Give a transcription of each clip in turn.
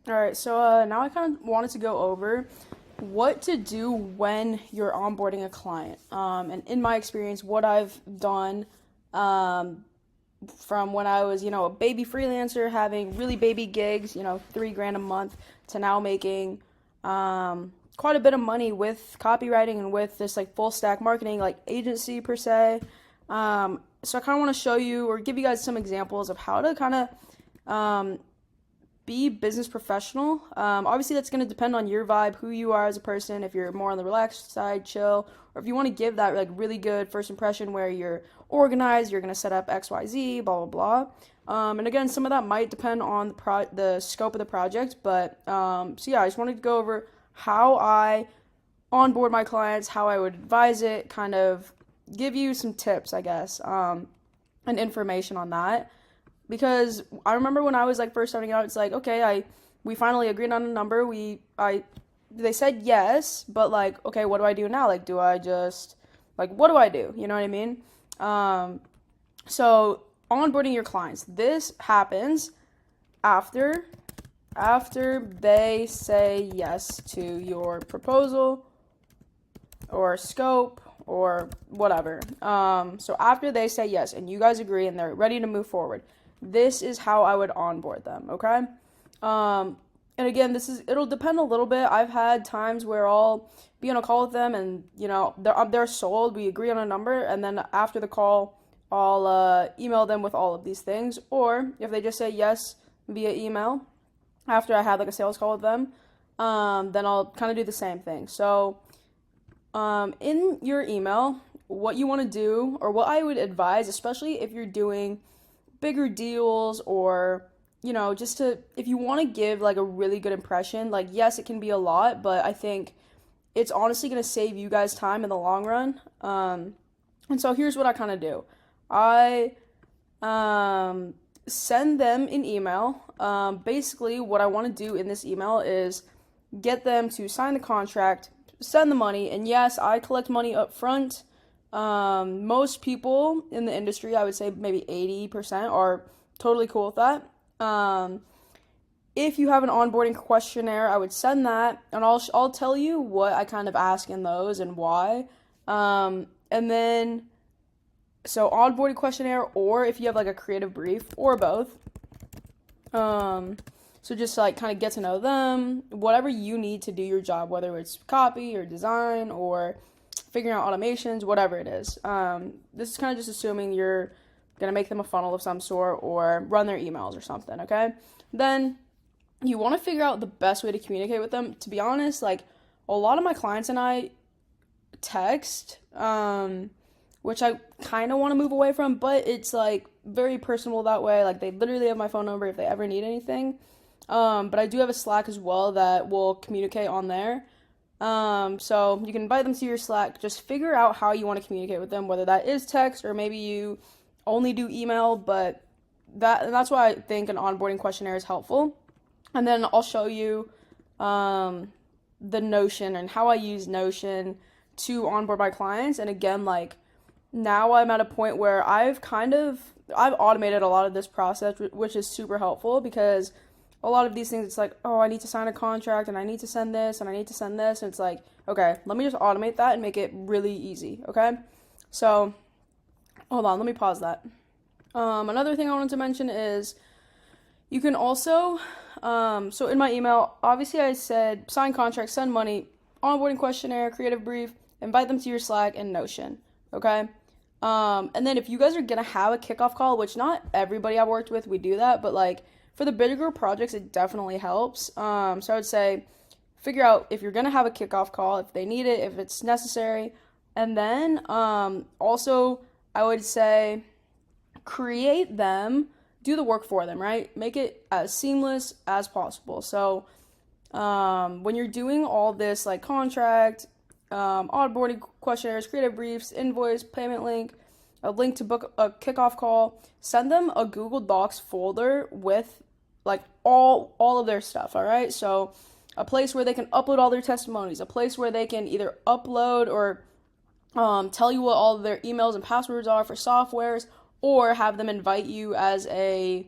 All right, so now I kind of wanted to go over what to do when you're onboarding a client. And in my experience, what I've done um, from when I was, a baby freelancer having really baby gigs, 3 grand a month, to now making quite a bit of money with copywriting and with this like full stack marketing, like agency per se. So I kind of want to show you or give you guys some examples of how to kind of be business professional. Obviously, that's going to depend on your vibe, who you are as a person. If you're more on the relaxed side, chill, or if you want to give that like really good first impression where you're organized, you're going to set up X, Y, Z, blah blah blah. And again, some of that might depend on the scope of the project. But so yeah, I just wanted to go over how I onboard my clients, how I would advise it, kind of give you some tips, I guess, and information on that because I remember when I was like first starting out, it's like, okay, we finally agreed on a number. They said yes, but like, okay, what do I do now? Like, do I just like what do I do? You know what I mean? Um, so onboarding your clients. This happens after they say yes to your proposal or scope or whatever. So after they say yes and you guys agree and they're ready to move forward, this is how I would onboard them, okay? And again, it'll depend a little bit. I've had times where I'll be on a call with them and, they're sold, we agree on a number, and then after the call, I'll email them with all of these things. Or if they just say yes via email after I have like a sales call with them, then I'll kind of do the same thing. So in your email, what you want to do, or what I would advise, especially if you're doing bigger deals or just if you want to give like a really good impression, like yes, it can be a lot, but I think it's honestly going to save you guys time in the long run. And so here's what I kind of do. I send them an email. Basically, what I want to do in this email is get them to sign the contract, send the money, and yes, I collect money up front. Most people in the industry, I would say maybe 80% are totally cool with that. If you have an onboarding questionnaire, I would send that, and I'll tell you what I kind of ask in those and why. And then so onboarding questionnaire, or if you have like a creative brief, or both. So just like kind of get to know them, whatever you need to do your job, whether it's copy or design or figuring out automations, whatever it is. This is kind of just assuming you're gonna make them a funnel of some sort or run their emails or something, okay? Then you want to figure out the best way to communicate with them. To be honest, like a lot of my clients and I text, which I kind of want to move away from, but it's like very personal that way. Like they literally have my phone number if they ever need anything. But I do have a Slack as well that will communicate on there. So you can invite them to your Slack. Just figure out how you want to communicate with them, whether that is text or maybe you only do email. But that's why I think an onboarding questionnaire is helpful. And then I'll show you the Notion and how I use Notion to onboard my clients. And again, like now I'm at a point where I've automated a lot of this process, which is super helpful because a lot of these things, it's like, oh, I need to sign a contract and I need to send this and I need to send this. And it's like, okay, let me just automate that and make it really easy, okay? So, hold on, let me pause that. Another thing I wanted to mention is you can also, so in my email, obviously I said sign contract, send money, onboarding questionnaire, creative brief, invite them to your Slack and Notion, okay? And then if you guys are gonna have a kickoff call, which not everybody I've worked with, we do that, but like, for the bigger projects, it definitely helps. So I would say figure out if you're going to have a kickoff call, if they need it, if it's necessary. And then also, I would say create them, do the work for them, right? Make it as seamless as possible. So when you're doing all this, like contract, onboarding questionnaires, creative briefs, invoice, payment link, a link to book a kickoff call, send them a Google Docs folder with like all of their stuff, all right? So a place where they can upload all their testimonies, a place where they can either upload or tell you what all of their emails and passwords are for softwares, or have them invite you as a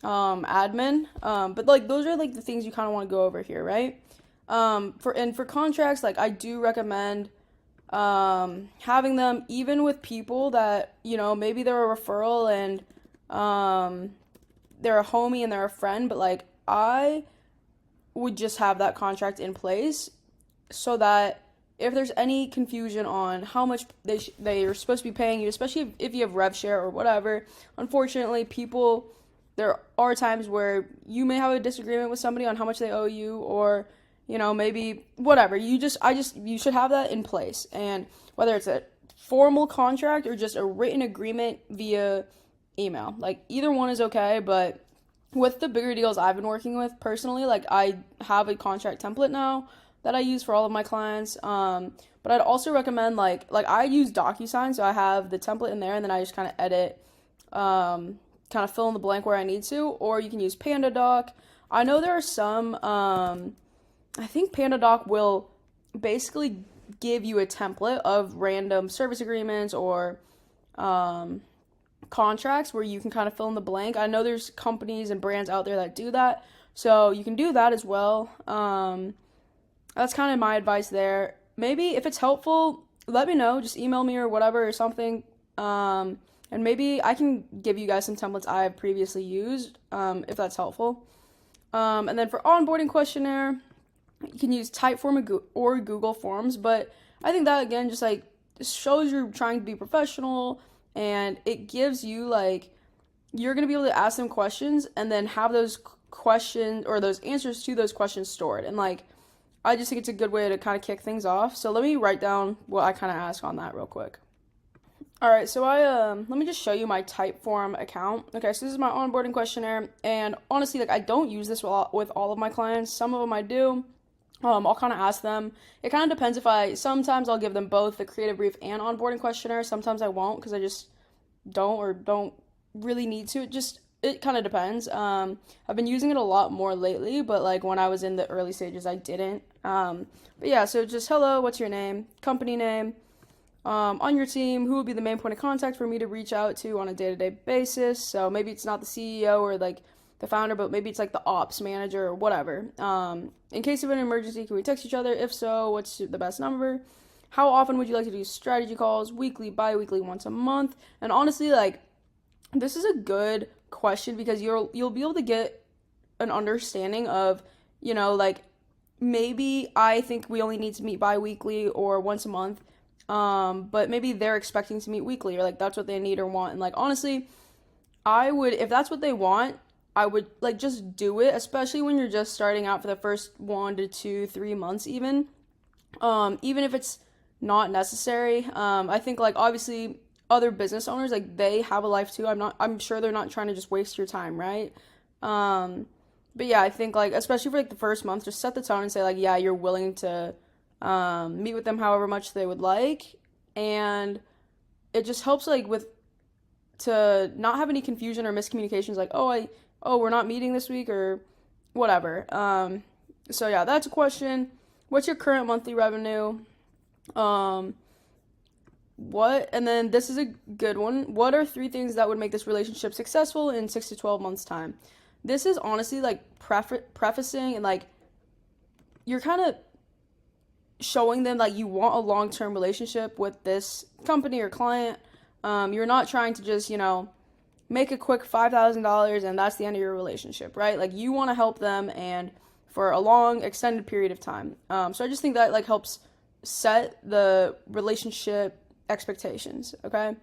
admin. But like those are like the things you kind of want to go over here, right? For contracts, like I do recommend having them even with people that, maybe they're a referral and they're a homie and they're a friend, but like I would just have that contract in place so that if there's any confusion on how much they are supposed to be paying you, especially if you have rev share or whatever, unfortunately, there are times where you may have a disagreement with somebody on how much they owe you, or maybe whatever. You should have that in place, and whether it's a formal contract or just a written agreement via email, like either one is okay. But with the bigger deals I've been working with personally, like I have a contract template now that I use for all of my clients. But I'd also recommend like I use DocuSign, so I have the template in there, and then I just kind of edit, kind of fill in the blank where I need to. Or you can use PandaDoc. I know there are some. I think PandaDoc will basically give you a template of random service agreements or contracts where you can kind of fill in the blank. I know there's companies and brands out there that do that, so you can do that as well. That's kind of my advice there. Maybe if it's helpful, let me know. Just email me or whatever or something. And maybe I can give you guys some templates I have previously used, if that's helpful. And then for onboarding questionnaire, you can use Typeform or Google Forms, but I think that again just like shows you're trying to be professional, and it gives you like you're gonna be able to ask them questions and then have those questions or those answers to those questions stored. And like I just think it's a good way to kind of kick things off. So let me write down what I kind of ask on that real quick. All right, so let me just show you my Typeform account. Okay, so this is my onboarding questionnaire, and honestly, like I don't use this with all of my clients. Some of them I do. I'll kind of ask them. It kind of depends sometimes I'll give them both the creative brief and onboarding questionnaire. Sometimes I won't because I just don't really need to. It kind of depends. I've been using it a lot more lately, but like when I was in the early stages, I didn't. But yeah, so just hello, what's your name, company name, on your team, who would be the main point of contact for me to reach out to on a day-to-day basis. So maybe it's not the CEO or like the founder, but maybe it's like the ops manager or whatever. In case of an emergency, can we text each other? If so, what's the best number? How often would you like to do strategy calls? Weekly, bi-weekly, once a month? And honestly, like this is a good question because you'll be able to get an understanding of, like maybe I think we only need to meet bi-weekly or once a month. But maybe they're expecting to meet weekly, or like that's what they need or want. And like honestly, if that's what they want, I would like just do it, especially when you're just starting out for the first 1 to 2, 3 months even. Even if it's not necessary. I think like obviously other business owners, like they have a life too. I'm sure they're not trying to just waste your time, right? But yeah, I think like especially for like the first month, just set the tone and say like, yeah, you're willing to meet with them however much they would like, and it just helps like to not have any confusion or miscommunications like we're not meeting this week or whatever. So yeah, that's a question. What's your current monthly revenue? And then this is a good one. What are 3 things that would make this relationship successful in 6 to 12 months time? This is honestly like prefacing and like you're kind of showing them like you want a long-term relationship with this company or client. You're not trying to just, make a quick $5,000 and that's the end of your relationship, right? Like you want to help them and for a long extended period of time. So I just think that like helps set the relationship expectations, okay?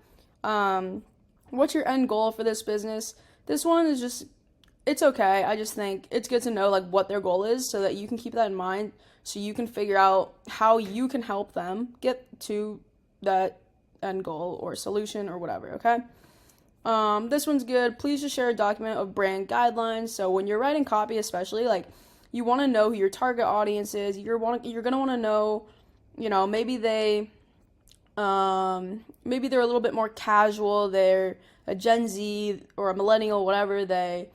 What's your end goal for this business? This one is just, it's okay. I just think it's good to know like what their goal is so that you can keep that in mind so you can figure out how you can help them get to that end goal or solution or whatever, okay? This one's good. Please just share a document of brand guidelines. So when you're writing copy, especially, like, you want to know who your target audience is. You're going to want to know, maybe they're a little bit more casual. They're a Gen Z or a millennial, whatever. They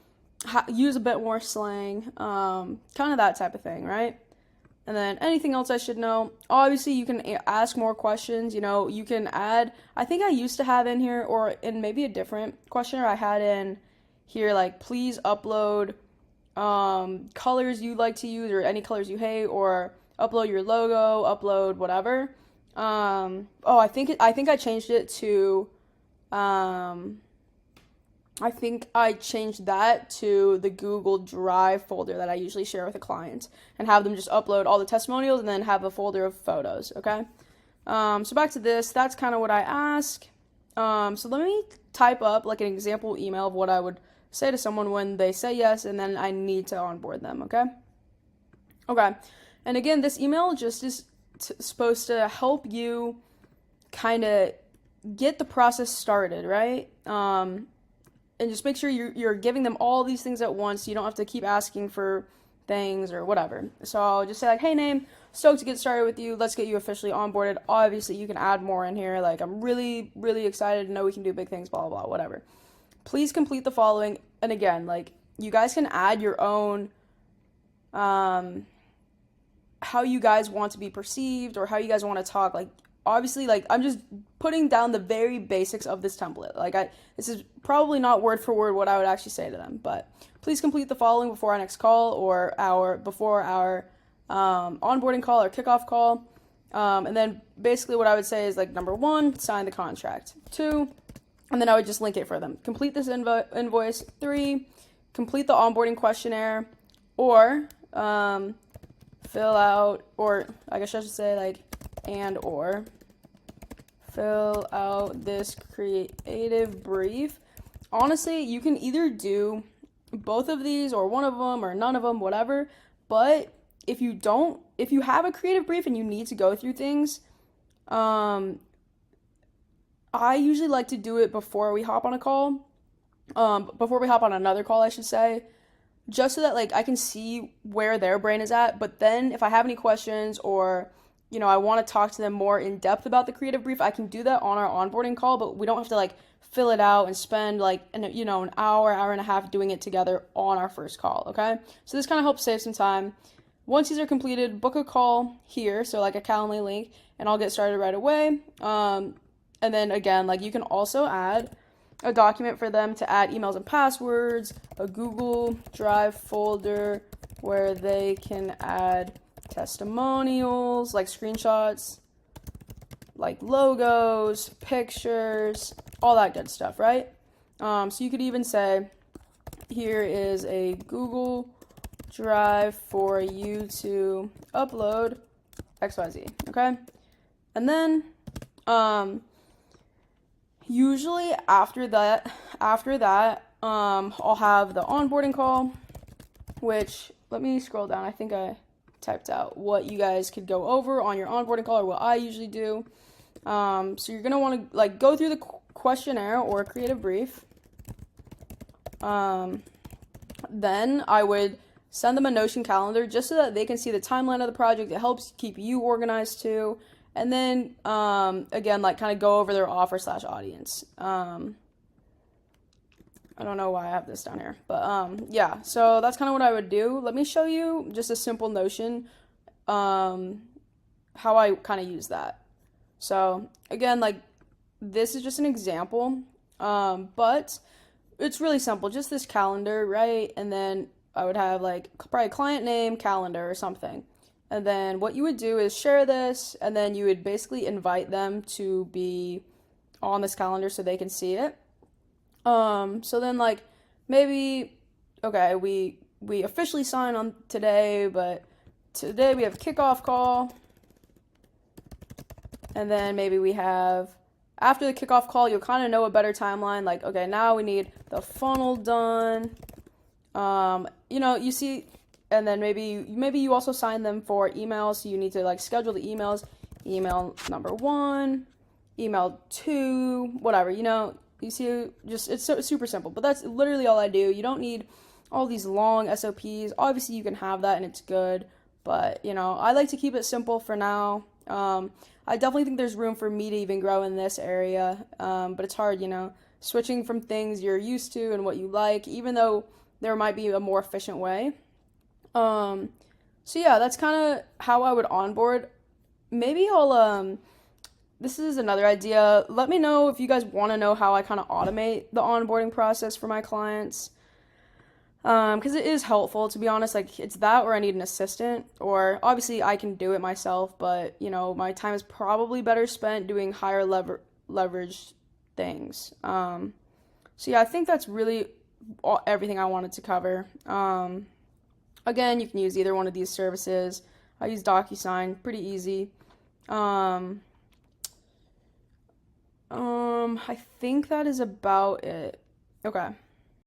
use a bit more slang, kind of that type of thing, right? And then anything else I should know? Obviously, you can ask more questions. You can add, I think I used to have in here, or in maybe a different questionnaire I had in here, like, please upload colors you like to use or any colors you hate, or upload your logo, upload whatever. Oh, I think I changed it to I think I changed that to the Google Drive folder that I usually share with a client, and have them just upload all the testimonials and then have a folder of photos, okay? So back to this, that's kind of what I ask. So let me type up like an example email of what I would say to someone when they say yes, and then I need to onboard them, okay? Okay. And again, this email just is supposed to help you kind of get the process started, right? And just make sure you're giving them all these things at once. You don't have to keep asking for things or whatever. So I'll just say like, hey, name, stoked to get started with you. Let's get you officially onboarded. Obviously, you can add more in here. Like, I'm really, really excited to know we can do big things, blah, blah, blah, whatever. Please complete the following. And again, like, you guys can add your own, how you guys want to be perceived or how you guys want to talk. Like, obviously, like, I'm just putting down the very basics of this template. Like, this is probably not word for word what I would actually say to them, but please complete the following before our next call, or before our onboarding call or kickoff call. And then basically what I would say is, like, number 1, sign the contract. 2, and then I would just link it for them. Complete this invoice. 3, complete the onboarding questionnaire, or fill out, or I guess I should say, like, or fill out this creative brief. Honestly, you can either do both of these or one of them or none of them, whatever. But if you have a creative brief and you need to go through things, I usually like to do it before we hop on a call, before we hop on another call, I should say, just so that, like, I can see where their brain is at. But then if I have any questions, or I want to talk to them more in depth about the creative brief, I can do that on our onboarding call, but we don't have to, like, fill it out and spend, like, an hour and a half doing it together on our first call, okay? So this kind of helps save some time. Once these are completed, book a call here, so like a Calendly link, and I'll get started right away. And then again, like, you can also add a document for them to add emails and passwords, a Google Drive folder where they can add testimonials, like screenshots, like logos, pictures, all that good stuff, right? So you could even say, here is a Google Drive for you to upload XYZ, okay? And then, usually after that, I'll have the onboarding call, which, let me scroll down. I think I typed out what you guys could go over on your onboarding call, or what I usually do. So you're going to want to, like, go through the questionnaire or creative brief. Then I would send them a Notion calendar just so that they can see the timeline of the project. It helps keep you organized too. And then, again, like, kind of go over their offer/audience. I don't know why I have this down here, but yeah, so that's kind of what I would do. Let me show you just a simple Notion, how I kind of use that. So again, like, this is just an example, but it's really simple. Just this calendar, right? And then I would have, like, probably client name, calendar, or something. And then what you would do is share this, and then you would basically invite them to be on this calendar so they can see it. So then, like, maybe, okay, we officially sign on today, but today we have a kickoff call. And then maybe we have, after the kickoff call, you'll kind of know a better timeline. Like, okay, now we need the funnel done. You see, and then maybe you also sign them for emails. So you need to, like, schedule the emails. Email number 1, email 2, whatever, You see, just, it's super simple, but that's literally all I do. You don't need all these long SOPs. Obviously, you can have that and it's good, but, I like to keep it simple for now. I definitely think there's room for me to even grow in this area, but it's hard, switching from things you're used to and what you like, even though there might be a more efficient way. So yeah, that's kind of how I would onboard. Maybe I'll this is another idea. Let me know if you guys want to know how I kind of automate the onboarding process for my clients. Because it is helpful, to be honest. Like, it's that or I need an assistant, or obviously I can do it myself, but my time is probably better spent doing higher leverage things. So yeah, I think that's really everything I wanted to cover. Again, you can use either one of these services. I use DocuSign, pretty easy. Um, I think that is about it. Okay.